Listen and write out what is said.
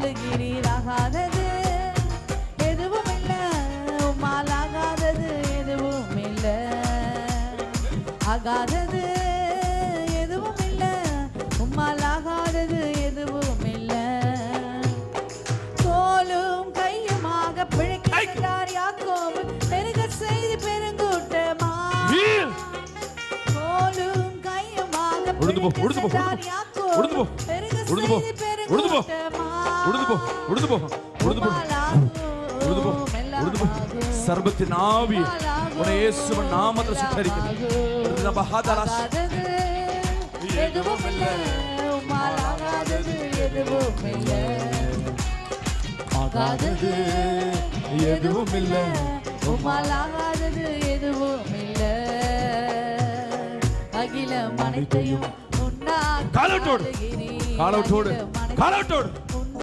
ஆளுகிறீர். ஆகாதது எதுவும் இல்லை, உம்மால் ஆகாதது எதுவும் இல்லை. ஆகாதது எதுவும் இல்லை, உம்மால் ஆகாதது எதுவும் இல்லை. தோலும் கையுமாக பிழைக்கிறார் யாக்கோபு, பெருக செய்து பெருங்கூட்டமா. தோலும் கையுமாக பிழைக்கிறார் யாக்கோபு, பெருக செய்து பெருங்கூட்டமா. சர்வத்தின் ஆவி உன்னை இயேசுவின் நாமத்தில் சுட்டரிக்கிறது. எதுவும் இல்லை, உம்மால் ஆகாதது எதுவும் இல்லை. ஆகாதது எதுவும் இல்லை, உம்மால் ஆகாதது எதுவும் இல்லை. அகிலம் அனைத்தையும் காலோட்டோடு